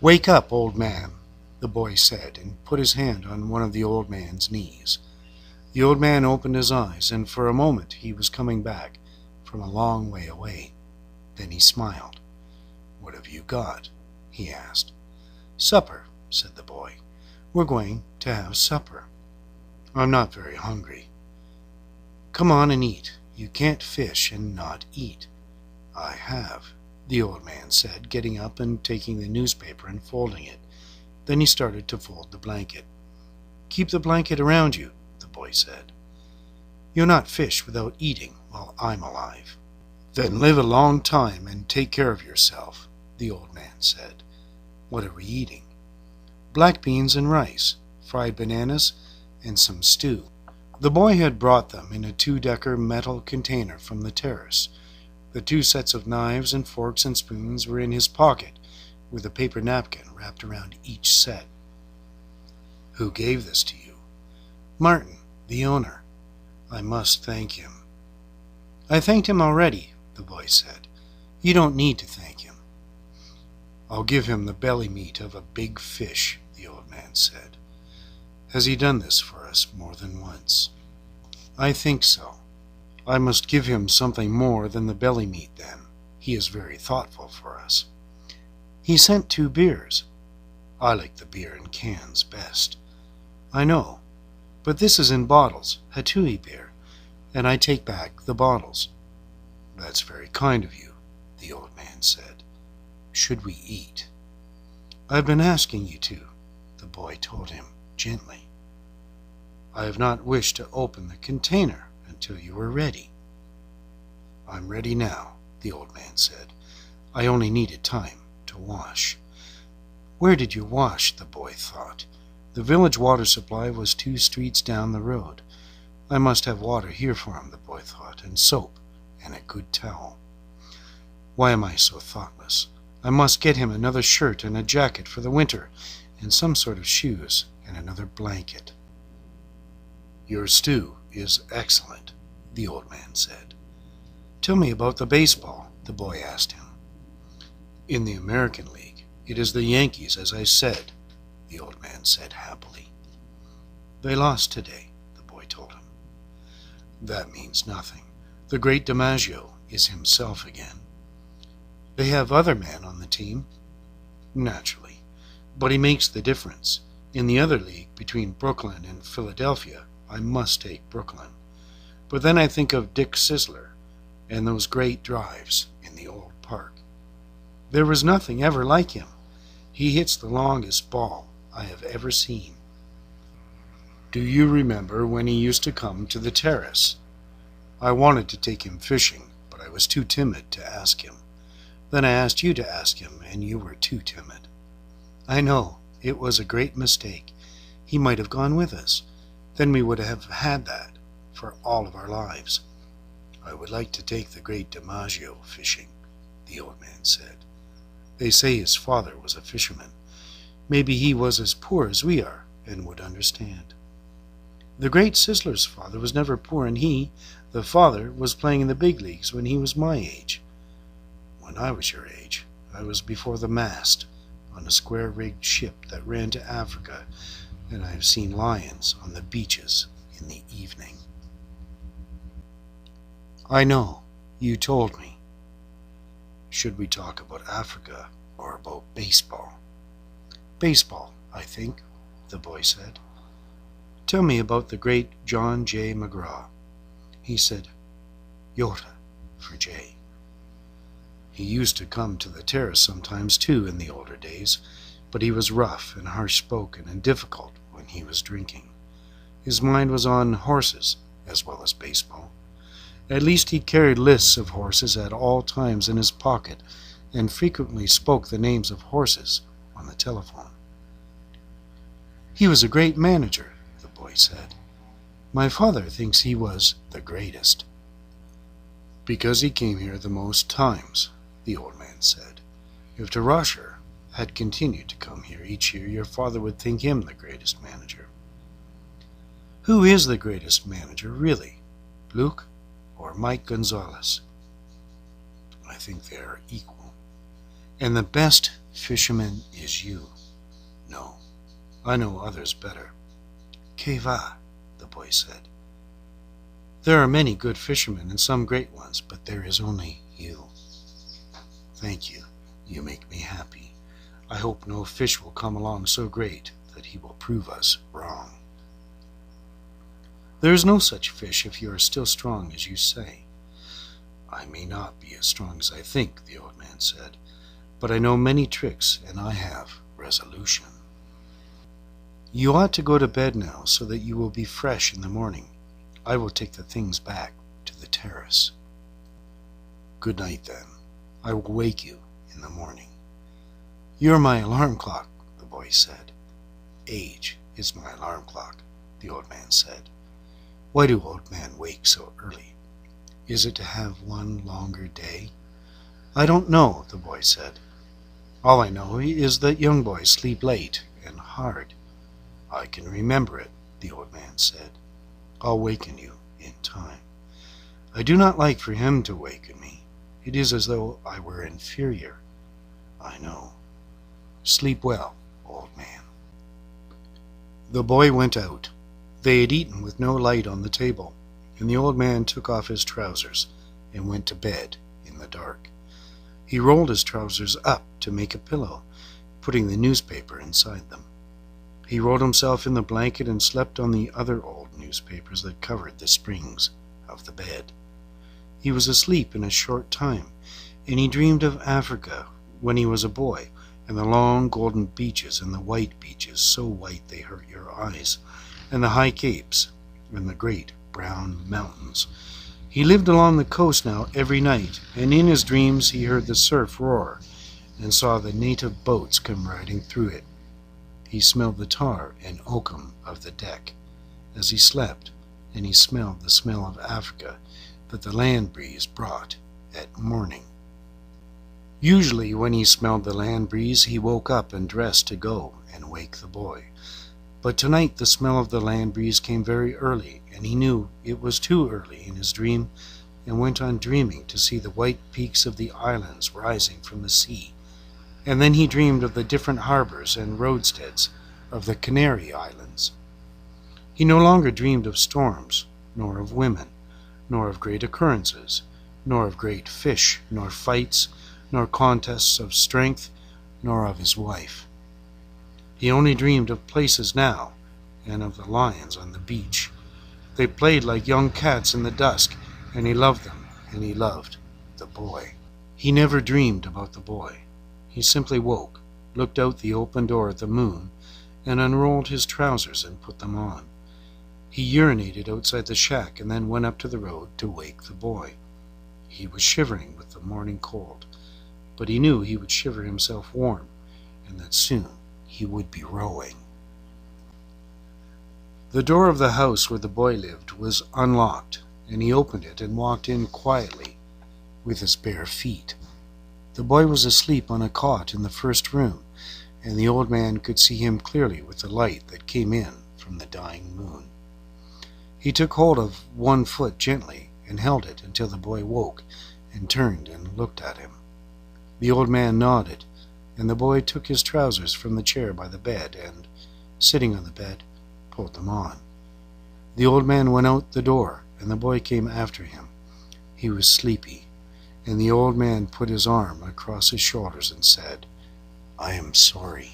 "Wake up, old man," the boy said, and put his hand on one of the old man's knees. The old man opened his eyes, and for a moment he was coming back from a long way away. Then he smiled. "What have you got?" he asked. "Supper," said the boy. "We're going to have supper." "I'm not very hungry." "Come on and eat. You can't fish and not eat." "I have," the old man said, getting up and taking the newspaper and folding it. Then he started to fold the blanket. "Keep the blanket around you," the boy said. "You'll not fish without eating while I'm alive." "Then live a long time and take care of yourself," the old man said. "What are we eating?" "Black beans and rice, fried bananas, and some stew." The boy had brought them in a 2-decker metal container from the terrace. The 2 sets of knives and forks and spoons were in his pocket, with a paper napkin wrapped around each set. "Who gave this to you?" "Martin, the owner. I must thank him." "I thanked him already," the boy said. "You don't need to thank him." "I'll give him the belly meat of a big fish," the old man said. "Has he done this for us more than once?" "I think so." "I must give him something more than the belly meat, then. He is very thoughtful for us." "He sent 2 beers." "I like the beer in cans best." "I know, but this is in bottles, Hatui beer, and I take back the bottles." "That's very kind of you," the old man said. "Should we eat?" "I've been asking you to," the boy told him gently. "I have not wished to open the container until you were ready." "I'm ready now," the old man said. "I only needed time to wash." Where did you wash, the boy thought. The village water supply was 2 streets down the road. I must have water here for him, the boy thought, and soap, and a good towel. Why am I so thoughtless? I must get him another shirt and a jacket for the winter, and some sort of shoes, and another blanket. "Your stew is excellent," the old man said. "Tell me about the baseball," the boy asked him. "In the American League, it is the Yankees, as I said," the old man said happily. "They lost today," the boy told him. "That means nothing. The great DiMaggio is himself again." "They have other men on the team." "Naturally. But he makes the difference. In the other league, between Brooklyn and Philadelphia, I must take Brooklyn. But then I think of Dick Sisler and those great drives in the old park. There was nothing ever like him. He hits the longest ball I have ever seen." "Do you remember when he used to come to the terrace?" "I wanted to take him fishing, but I was too timid to ask him. Then I asked you to ask him, and you were too timid." "I know. It was a great mistake. He might have gone with us. Then we would have had that for all of our lives." "I would like to take the great DiMaggio fishing," the old man said. "They say his father was a fisherman. Maybe he was as poor as we are and would understand." "The great Sisler's father was never poor, and he, the father, was playing in the big leagues when he was my age." "When I was your age, I was before the mast on a square-rigged ship that ran to Africa, and I have seen lions on the beaches in the evening." "I know. You told me." "Should we talk about Africa or about baseball?" "Baseball, I think," the boy said. "Tell me about the great John J. McGraw." He said, "Yota" for J. "He used to come to the terrace sometimes too in the older days, but he was rough and harsh-spoken and difficult when he was drinking. His mind was on horses as well as baseball. At least he carried lists of horses at all times in his pocket and frequently spoke the names of horses on the telephone." "He was a great manager," the boy said. "My father thinks he was the greatest." "Because he came here the most times," the old man said. "If Tarasher had continued to come here each year, your father would think him the greatest manager." "Who is the greatest manager, really? Luke or Mike Gonzalez?" "I think they are equal." And the best fisherman is you. No, I know others better. Que va, the boy said. There are many good fishermen and some great ones, but there is only you. Thank you. You make me happy. I hope no fish will come along so great that he will prove us wrong. There is no such fish if you are still strong as you say. I may not be as strong as I think, the old man said, but I know many tricks and I have resolution. You ought to go to bed now so that you will be fresh in the morning. I will take the things back to the terrace. Good night, then. I will wake you in the morning. You're my alarm clock, the boy said. Age is my alarm clock, the old man said. Why do old men wake so early? Is it to have one longer day? I don't know, the boy said. All I know is that young boys sleep late and hard. I can remember it, the old man said. I'll waken you in time. I do not like for him to waken me. It is as though I were inferior. I know. Sleep well, old man. The boy went out. They had eaten with no light on the table, and the old man took off his trousers and went to bed in the dark. He rolled his trousers up to make a pillow, putting the newspaper inside them. He rolled himself in the blanket and slept on the other old newspapers that covered the springs of the bed. He was asleep in a short time, and he dreamed of Africa when he was a boy, and the long golden beaches and the white beaches, so white they hurt your eyes, and the high capes and the great brown mountains. He lived along the coast now every night, and in his dreams he heard the surf roar and saw the native boats come riding through it. He smelled the tar and oakum of the deck as he slept, and he smelled the smell of Africa that the land breeze brought at morning. Usually when he smelled the land breeze, he woke up and dressed to go and wake the boy. But tonight the smell of the land breeze came very early, and he knew it was too early in his dream, and went on dreaming to see the white peaks of the islands rising from the sea. And then he dreamed of the different harbors and roadsteads of the Canary Islands. He no longer dreamed of storms, nor of women, nor of great occurrences, nor of great fish, nor fights, nor contests of strength, nor of his wife. He only dreamed of places now, and of the lions on the beach. They played like young cats in the dusk, and he loved them, and he loved the boy. He never dreamed about the boy. He simply woke, looked out the open door at the moon, and unrolled his trousers and put them on. He urinated outside the shack and then went up to the road to wake the boy. He was shivering with the morning cold, but he knew he would shiver himself warm, and that soon he would be rowing. The door of the house where the boy lived was unlocked, and he opened it and walked in quietly with his bare feet. The boy was asleep on a cot in the first room, and the old man could see him clearly with the light that came in from the dying moon. He took hold of one foot gently and held it until the boy woke and turned and looked at him. The old man nodded, and the boy took his trousers from the chair by the bed and, sitting on the bed, pulled them on. The old man went out the door, and the boy came after him. He was sleepy, and the old man put his arm across his shoulders and said, "I am sorry."